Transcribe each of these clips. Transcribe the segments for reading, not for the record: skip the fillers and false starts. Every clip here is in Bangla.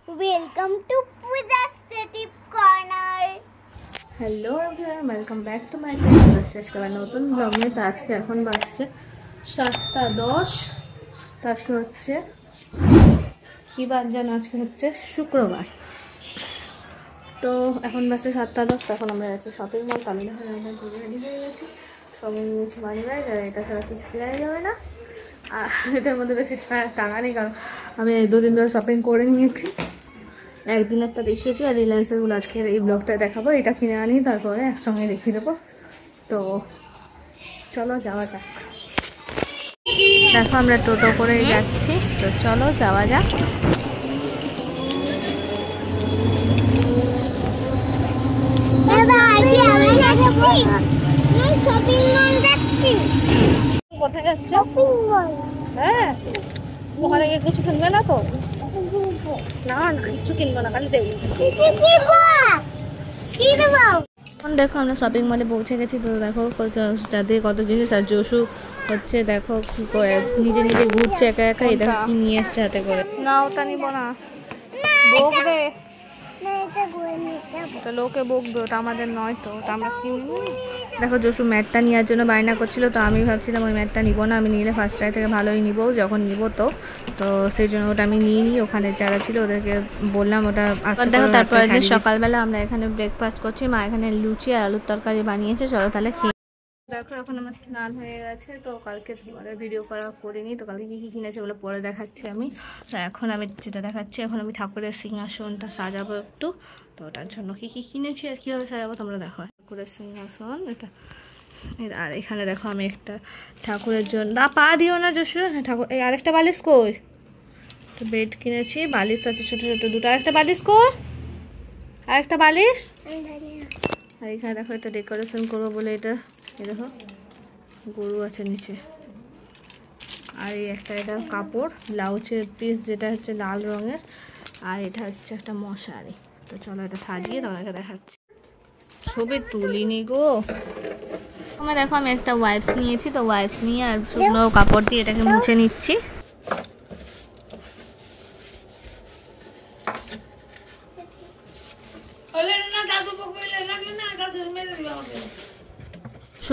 Welcome to Pooja's Creative Corner. Hello everyone, welcome back to my channel. শেষ করা নতুন ব্লগ নিয়ে। তো আজকে এখন বাজছে 7:10। তো আজকে হচ্ছে কি বার জানো? আজকে হচ্ছে শুক্রবার। তো এখন বাজছে 7:10। তখন আমরা যাচ্ছি শপিং মল। আমি যখন আমরা ঘুরে রেডি হয়ে গেছি, সবাই নিয়েছি মানি ব্যাগ। আর এটা ছাড়া কিছু ফেলাই যাবে না। আর এটার মধ্যে বেশি টাকা নেই, কারণ আমি 2 দিন ধরে শপিং করে নিয়েছি। একদিন একটা দেখিয়েছি, আর রিলায়েন্সেরগুলো আজকে এই ব্লগটা দেখাবো। এটা কিনে আনি, তারপরে একসঙ্গে দেখিয়ে দেবো। তো চলো যাওয়া যাক। দেখো আমরা টোটো করে যাচ্ছি, তো চলো যাওয়া যাক। কোথায় যাচ্ছ? হ্যাঁ, ওখানে গিয়ে কিছু কিনবে না তো? না না, কিছু কিনবো না, খালি দেখবো। দেখো আমরা শপিং মলে পৌঁছে গেছি। তো দেখো যাদের কত জিনিস। আর জসু হচ্ছে দেখো কি করে নিজে নিজে ঘুরছে একা একা। এটা কি নিয়ে এসছে হাতে করে। না ওটা নিবো না, বকবে। ওটা লোকে বকবে, ওটা আমাদের নয়। তো ওটা আমরা কিনি। দেখো জসু ম্যাটটা নেওয়ার জন্য বায়না করছিল। তো আমি ভাবছিলাম ওই ম্যাটটা নিবো না, আমি নিলে ফার্স্ট ট্রাই থেকে ভালোই নিবো যখন নিবো। তো সেই জন্য ওটা আমি নিয়ে নিই। ওখানে যারা ছিল ওদেরকে বললাম ওটা আসতে। দেখো তারপর একদিন সকালবেলা আমরা এখানে ব্রেকফাস্ট করছি। মা এখানে লুচি আর আলুর তরকারি বানিয়েছে। চলো তাহলে খেয়ে। দেখো এখন আমার স্নান হয়ে গেছে। তো কালকে ভিডিও করা করিনি। তো কালকে কী কী কিনেছে ওগুলো পরে দেখাচ্ছি আমি। তো এখন আমি যেটা দেখাচ্ছি, এখন আমি ঠাকুরের সিংহাসনটা সাজাবো একটু। তো ওটার জন্য কী কী কিনেছি আর কীভাবে সাজাবো তোমরা দেখো। ঠাকুরের সিংহাসন এটা। আর এখানে দেখো আমি একটা ঠাকুরের জন্য পা দিও না যশু। ঠাকুর এই আরেকটা বালিশ কই? একটা বেড কিনেছি, বালিশ আছে ছোটো ছোটো দুটো। আরেকটা বালিশ কই? আরেকটা বালিশ। আর এখানে দেখো এটা ডেকোরেশন করবো বলে এটা দেখো গরু আছে নিচে। আর এই একটা এটা কাপড় ব্লাউজের পিস, যেটা হচ্ছে লাল রঙের। আর এটা হচ্ছে একটা মশারি। তো চলো এটা সাজিয়ে তোমাকে দেখাচ্ছি। ছবি তুলিনি গো। তোমার দেখো আমি একটা ওয়াইপস নিয়েছি। তো ওয়াইপস নিয়ে আর শুকনো কাপড় দিয়ে এটাকে মুছে নিচ্ছি।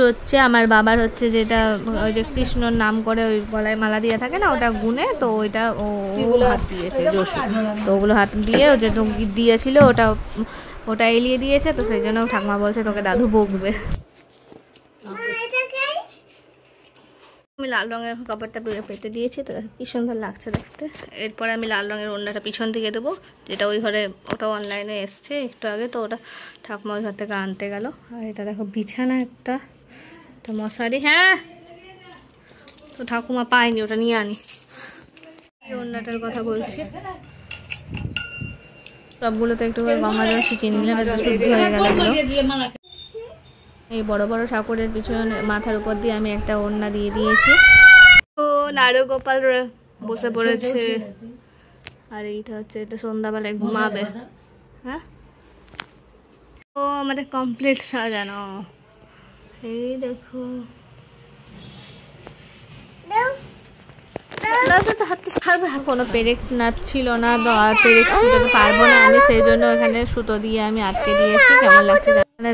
হচ্ছে আমার বাবার হচ্ছে যেটা ওই যে কৃষ্ণর নাম করে ওই গলায় মালা দিয়ে থাকে না, ওটা গুনে। তো ওইটা ওগুলো হাত দিয়েছে জসু। তো ওগুলো হাত দিয়ে যে দিয়েছিল ওটা এলিয়ে দিয়েছে। তো সেই জন্য ঠাকুমা বলছে তোকে দাদু বকবে। আমি লাল রঙের কাপড়টা পেতে দিয়েছি। তো কি সুন্দর লাগছে দেখতে। এরপরে আমি লাল রঙের ওড়নাটা পিছন দিকে দেবো, যেটা ওই ঘরে ওটা অনলাইনে এসছে একটু আগে। তো ওটা ঠাকুমা ওই ঘর থেকে আনতে গেল। আর এটা দেখো বিছানা একটা মশারি। হ্যাঁ, তো ঠাকুমা পায়নি, ওটা নিয়ে আনি। এই ওড়নাটার কথা বলছি। সবগুলো তো একটু করে গঙ্গা জল শিখিয়ে নিলাম, এটা শুদ্ধ হয়ে গেল। এই বড় বড় ঠাকুরের পিছনে মাথার উপর দিয়ে আমি একটা ওড়না দিয়ে দিয়েছি। ও নারগোপাল বসে পড়েছে। আর এইটা হচ্ছে এটা সন্ধ্যাবেলায় ঘুমাবে। হ্যাঁ, ও আমাদের কমপ্লিট সাজানো। এই দেখো কোনো পেরেক নাচ্ছিল না। আর পেরেক পারবো না আমি, সেই জন্য এখানে সুতো দিয়ে আমি আটকে দিয়েছি। কেমন লাগছে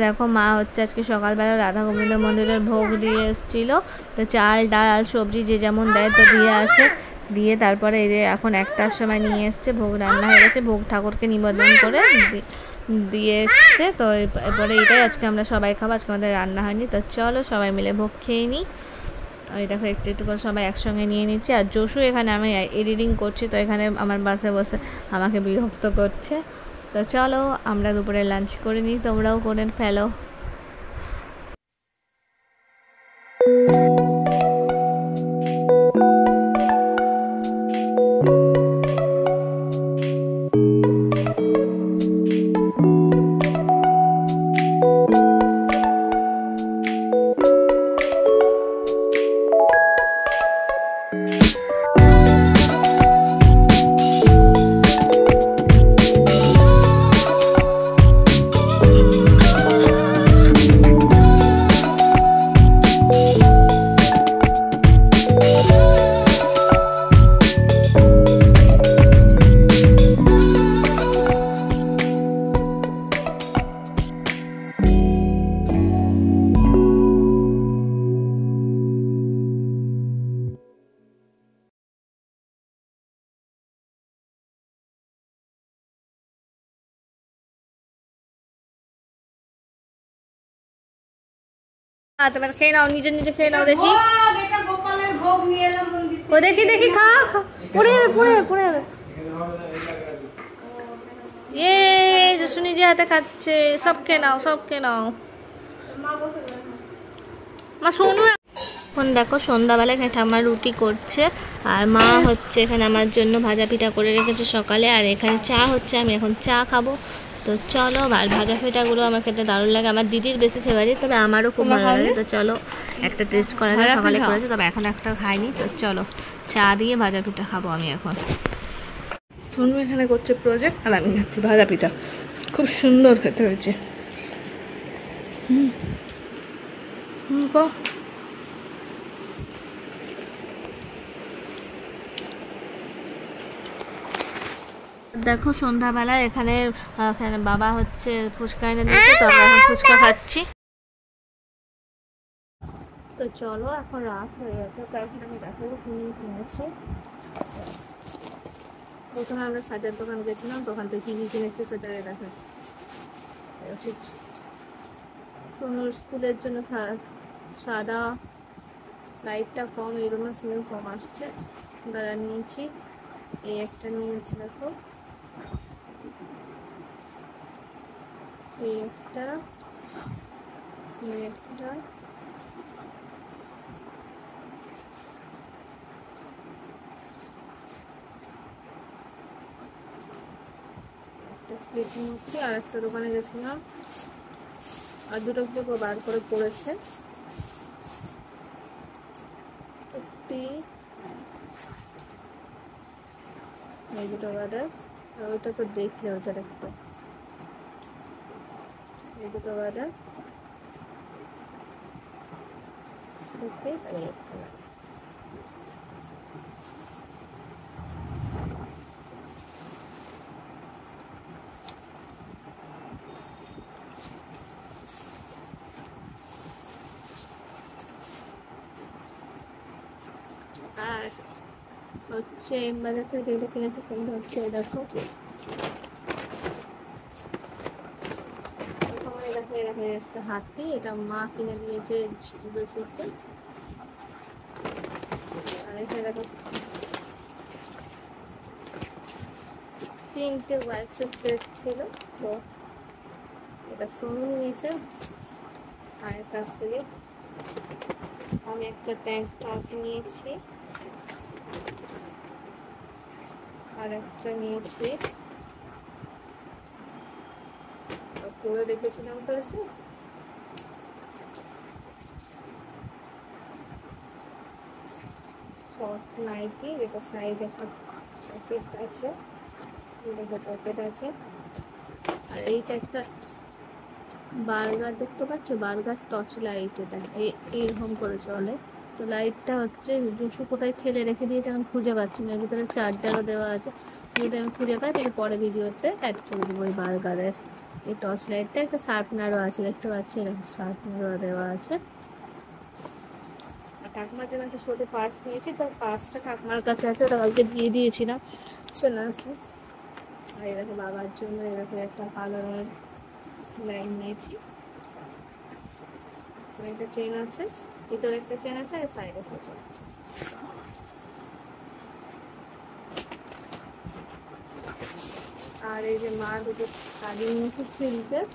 দেখো। মা হচ্ছে আজকে সকালবেলা রাধা গোবিন্দ মন্দিরের ভোগ দিয়ে এসেছিলো। তো চাল ডাল সবজি যে যেমন দেয় তো দিয়ে আসে। দিয়ে তারপরে এই যে এখন 1টার সময় নিয়ে এসছে। ভোগ রান্না হয়ে গেছে, ভোগ ঠাকুরকে নিবেদন করে দিয়ে এসছে। তো এরপরে এটাই আজকে আমরা সবাই খাবো। আজকে আমাদের রান্না হয়নি। তো চলো সবাই মিলে ভোগ খেয়ে নিই। ওই দেখো একটু একটু করে সবাই একসঙ্গে নিয়ে নিচ্ছে। আর জসু এখানে আমি এডিটিং করছি, তো এখানে আমার বাসে বসে আমাকে বিরক্ত করছে। তো চলো আমরা দুপুরে লাঞ্চ করে নিই, তোমরাও করে ফেলো। তোমার খেয়ে নাও, নিজে নিজে খেয়ে নাও। দেখি ও, দেখি দেখি, খা খা, পড়ে যাবে পড়ে যাবে পড়ে যাবে। যশু নিজে হাতে খাচ্ছে, সব খেয়ে নাও সব খেয়ে নাও। মা শোনো, এখন দেখো সন্ধ্যাবেলা এখানে ঠাম্মা রুটি করছে, আর মা হচ্ছে এখানে আমার জন্য ভাজা পিঠা করে রেখেছে সকালে, আর এখানে চা হচ্ছে, আমি এখন চা খাবো। তো চলো, আর ভাজা পিঠাগুলো আমার খেতে দারুণ লাগে, আমার দিদির বেশি ফেভারিট, তবে আমারও খুব ভালো লাগে। তো চলো একটা টেস্ট করা যায়, সকালে করেছে তবে এখন একটা খাইনি। তো চলো চা দিয়ে ভাজা পিঠা খাবো আমি এখন। সোনু এখানে করছে প্রজেক্ট, আর আমি খাচ্ছি ভাজা পিঠা, খুব সুন্দর খেতে হয়েছে। দেখো সন্ধ্যাবেলা এখানে বাবা হচ্ছে ফুচকা এনে দিয়েছে, তো আমরা এখন ফুচকা খাচ্ছি। তো চলো, এখন রাত হয়ে গেছে, তো এখন আমি দেখাবো কিনেছি। প্রথমে আমরা সাজার দোকান গেছিলাম, দোকান থেকে কি কি কিনেছি সেটা দেখা। সোনুর স্কুলের জন্য সাদা লাইটটা কম, এই জন্য স্মেল কম আসছে, দাঁড়া নিয়েছি। এই একটা নিয়েছি, দেখো এই একটা, এই একটা, আর একটা দোকানে গেছিলাম, আর দুটো দুটো বার করে পড়েছে। এই দুটো বারে, আর ওইটা তো দেখলে ওইটা দেখতে, এই দুটো বারে দেখে। আর হচ্ছে বাজার থেকে যেটা কিনেছে সেটা হচ্ছে দেখো, একটা হাতি, এটা মা কিনে দিয়েছে যশুকে। আর এখানে দেখো তিনটে ওয়াইফের সেট ছিল, তো এটা সোনু নিয়েছে মায়ের কাছ থেকে। আমি একটা ট্যাঙ্ক টপ নিয়েছি, আর একটা নিয়েছি পুরো দেখেছিলাম তো এসে। শর্ট নাইটি, এটা সাইড একটা পকেট আছে, পকেট আছে। আর এইটা একটা বার্গার দেখতে পাচ্ছ, বার্গার টর্চ লাইট, এটা এইরকম করে চলে। তো লাইটটা হচ্ছে যশু কোথায় ফেলে রেখে দিয়েছে, এখন খুঁজে পাচ্ছি না, এর ভিতরে চার্জারও দেওয়া আছে, যদি আমি খুঁজে পাই তাহলে পরে ভিডিওতে অ্যাড করে দেবো এই বার্গারের এই টর্চ লাইটটা। একটা শার্পনারও আছে, দেখতে পাচ্ছি এরকম শার্পনারও দেওয়া আছে। আর ঠাকুমার জন্য একটা ছোটো পার্স নিয়েছি, তো পার্সটা ঠাকুমার কাছে আছে, ওটা কালকে দিয়ে দিয়েছিলাম, চলে আসে। আর এরকম বাবার জন্য এরকম একটা কালো রঙের লাইন নিয়েছি, একটা চেন আছে, ভিতরে একটা চেন আছে, আর সাইডে একটা চেন আছে। আর এই যে মা দুটো শাড়ি নিয়েছে সিল্কের,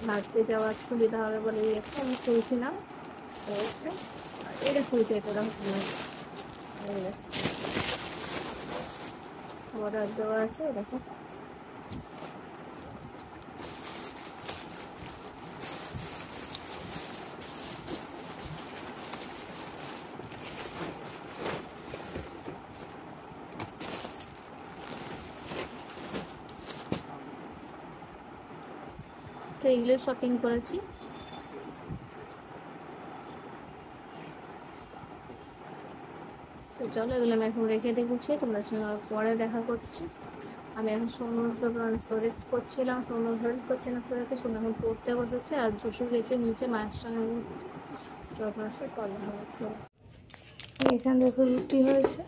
হাঁটতে যাওয়ার সুবিধা হবে বলে এই একটা আমি খুলছিলাম, এটা খুলতে এটা অর্ডার দেওয়া আছে, দেখো তো এগুলো শপিং করেছি। তো চলো এগুলো আমি এখন রেখে দেখছি, তোমরা সঙ্গে পরে দেখা করছি। আমি এখন সোনুর প্রজেক্ট করছিলাম, সোনুর হেল্প করছে না প্রজেক্টে, সোনু এখন পড়তে বসেছে, আর যশু গেছে নিচে মায়ের সঙ্গে আপনার সাথে কথা হচ্ছে। এখানে দেখো রুটি হয়েছে,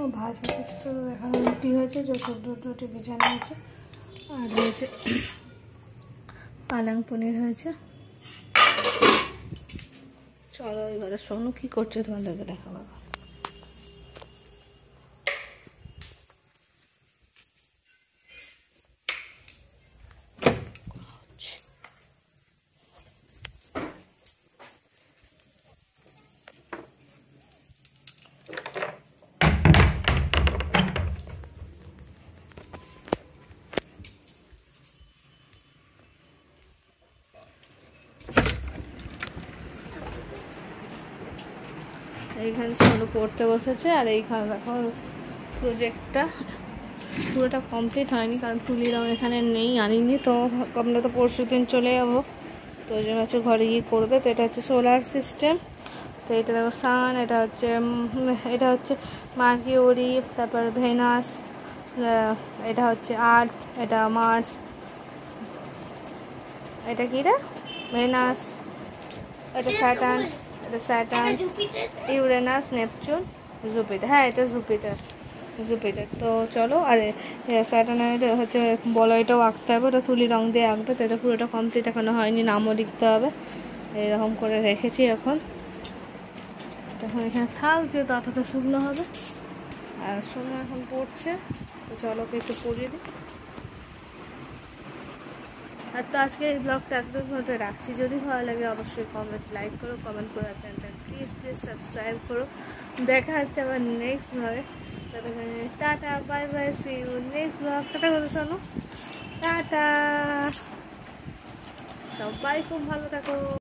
ও ভাজা তো এখানে রুটি হয়েছে, যশোর দুটো ভেজা নিয়েছে, আর হয়েছে পালং পনির হয়েছে। চলো এবারে সোনু কি করছে তোমাদেরকে দেখাবো। এইখানে সোনু পড়তে বসেছে আর এইখানে দেখো প্রজেক্টটা পুরোটা কমপ্লিট হয়নি, কারণ তুলি রং এখানে নেই, আনিনি। তো আমরা তো পরশু দিন চলে যাবো, তো ওই জন্য হচ্ছে ঘরে গিয়ে করবে। তো এটা হচ্ছে সোলার সিস্টেম। তো এটা দেখো সান, এটা হচ্ছে মার্কিউরি, তারপর ভেনাস, এটা হচ্ছে আর্থ, এটা মার্স, এটা কি রে ভেনাস, এটা স্যাটার্ন, এটা স্যাটার্ন, ইউরেনাস, নেপচুন, জুপিটার। হ্যাঁ এটা জুপিটার। তো চলো। আর স্যাটার্নের হচ্ছে বলয়টাও আঁকতে হবে, ওটা তুলি রং দিয়ে আঁকবে। তো এটা পুরোটা কমপ্লিট এখনো হয়নি, নামও লিখতে হবে। এরকম করে রেখেছি এখন এখানে থাক, যেহেতু আঠাটা শুকনো হবে। আর সোনু এখন পড়ছে, তো চলো ওকে একটু পড়িয়ে দিই। আর তো আজকে এই ব্লগটা একদম মতো রাখছি। যদি ভালো লাগে অবশ্যই লাইক করো, কমেন্ট করো, চ্যানেলটা প্লিজ সাবস্ক্রাইব করো। দেখা হচ্ছে আবার নেক্সট ব্লগে। Tata, bye bye, see you next blog. Tata বলে শোনো, টাটা, সবাই খুব ভালো থাকো।